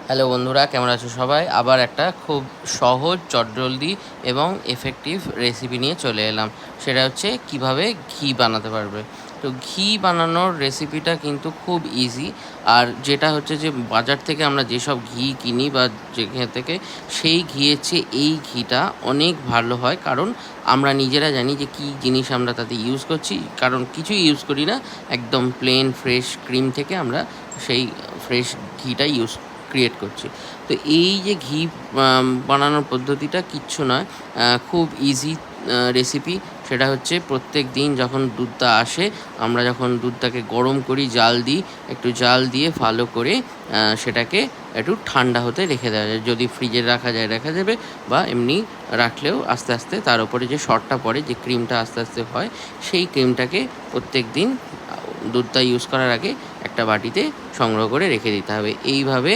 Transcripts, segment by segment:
Hello বন্ধুরা, কেমন আছো সবাই? আবার একটা খুব সহজ, চটজলদি এবং এফেক্টিভ রেসিপি নিয়ে চলে এলাম। সেটা হচ্ছে কিভাবে ঘি বানাতে পারবে। তো ঘি বানানোর রেসিপিটা কিন্তু খুব ইজি। আর যেটা হচ্ছে যে বাজার থেকে আমরা যেসব ঘি কিনি বা যেখান থেকে, সেই ঘিয়ের চেয়ে এই ঘিটা অনেক ভালো হয়। কারণ আমরা নিজেরা জানি যে কী জিনিস আমরা তাতে ইউজ করছি। কারণ কিছুই ইউজ করি না, একদম প্লেন ফ্রেশ ক্রিম থেকে আমরা সেই ফ্রেশ ঘিটা ক্রিয়েট করছি। তো এই যে ঘি বানানোর পদ্ধতিটা কিচ্ছু নয়, খুব ইজি রেসিপি। সেটা হচ্ছে প্রত্যেক দিন যখন দুধটা আসে, আমরা যখন দুধটাকে গরম করি, একটু জাল দিয়ে ভালো করে সেটাকে একটু ঠান্ডা হতে রেখে দেওয়া যায়। যদি ফ্রিজে রাখা যায় রাখা যাবে, বা এমনি রাখলেও আস্তে আস্তে তার উপরে যে সরটা পড়ে, যে ক্রিমটা আস্তে আস্তে হয়, সেই ক্রিমটাকে প্রত্যেক দিন দুধটা ইউজ করার আগে একটা বাটিতে সংগ্রহ করে রেখে দিতে হবে। এইভাবে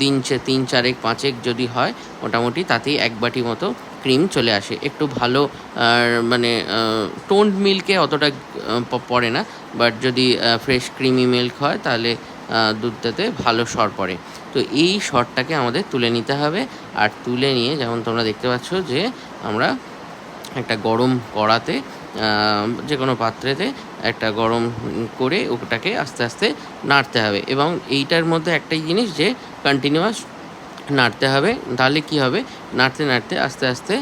দিন 3, 4, 5 যদি হয়, মোটামুটি তাতেই 1 বাটি মতো ক্রিম চলে আসে। একটু ভালো মানে টোন্ড মিল্কে অতটা পড়ে না, বাট যদি ফ্রেশ ক্রিমি মিল্ক হয় তাহলে দুধটাতে ভালো সর পড়ে। তো এই সরটাকে আমাদের তুলে নিতে হবে। আর তুলে নিয়ে, যেমন তোমরা দেখতে পাচ্ছ যে আমরা একটা গরম কড়াতে, যে কোনো পাত্রেতে একটা গরম করে ওটাকে আস্তে আস্তে নাড়তে হবে। এবং এইটার মধ্যে একটাই জিনিস, যে কন্টিনিউয়াস নাড়তে হবে। তাহলে কী হবে, নাড়তে নাড়তে আস্তে আস্তে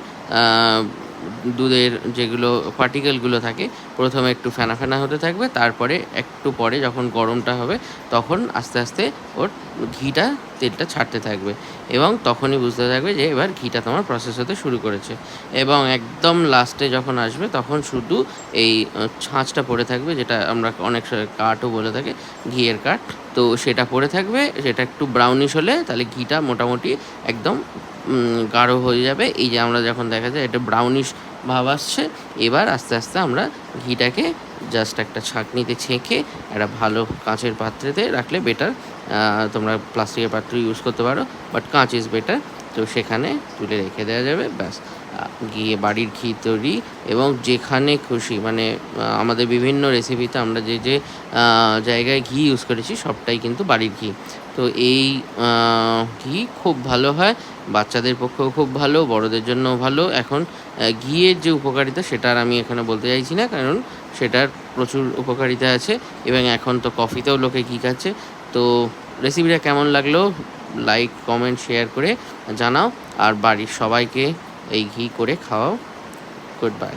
দুধের যেগুলো পার্টিকেলগুলো থাকে, প্রথমে একটু ফেনা ফেনা হতে থাকবে, তারপরে একটু পরে যখন গরমটা হবে, তখন আস্তে আস্তে ওর ঘিটা তেলটা ছাড়তে থাকবে। এবং তখনই বুঝতে থাকবে যে এবার ঘিটা তোমার প্রসেস হতে শুরু করেছে। এবং একদম লাস্টে যখন আসবে, তখন শুধু এই ছাঁচটা পড়ে থাকবে, যেটা আমরা অনেক কাঠও বলে থাকি, ঘিয়ের কাঠ। তো সেটা পড়ে থাকবে, সেটা একটু ব্রাউনিশ হলে তাহলে ঘিটা মোটামুটি একদম গাঢ় হয়ে যাবে। এই যে আমরা যখন দেখা যায় এটা ব্রাউনিশ ভাব আসছে, এবার আস্তে আস্তে আমরা ঘিটাকে জাস্ট একটা ছাঁকনিতে ছেঁকে একটা ভালো কাঁচের পাত্রেতে রাখলে বেটার। তোমরা প্লাস্টিকের পাত্র ইউজ করতে পারো, বাট কাঁচ ইজ বেটার। তো সেখানে তুলে রেখে দেওয়া যাবে, ব্যাস। গিয়ে বাড়ির ঘি তৈরি। এবং যেখানে খুশি, মানে আমাদের বিভিন্ন রেসিপিতে আমরা যে যে জায়গায় ঘি ইউজ করেছি, সবটাই কিন্তু বাড়ির ঘি। তো এই ঘি খুব ভালো হয়, বাচ্চাদের পক্ষেও খুব ভালো, বড়দের জন্যও ভালো। এখন ঘিয়ের যে উপকারিতা, সেটা আর আমি এখানে বলতে চাইছি না, কারণ সেটার প্রচুর উপকারিতা আছে। এবং এখন তো কফিতেও লোকে ঘি খাচ্ছে। তো রেসিপিটা কেমন লাগলো, লাইক, কমেন্ট, শেয়ার করে জানাও। আর বাড়ির সবাইকে এই ঘি করে খাওয়াও। Good bye.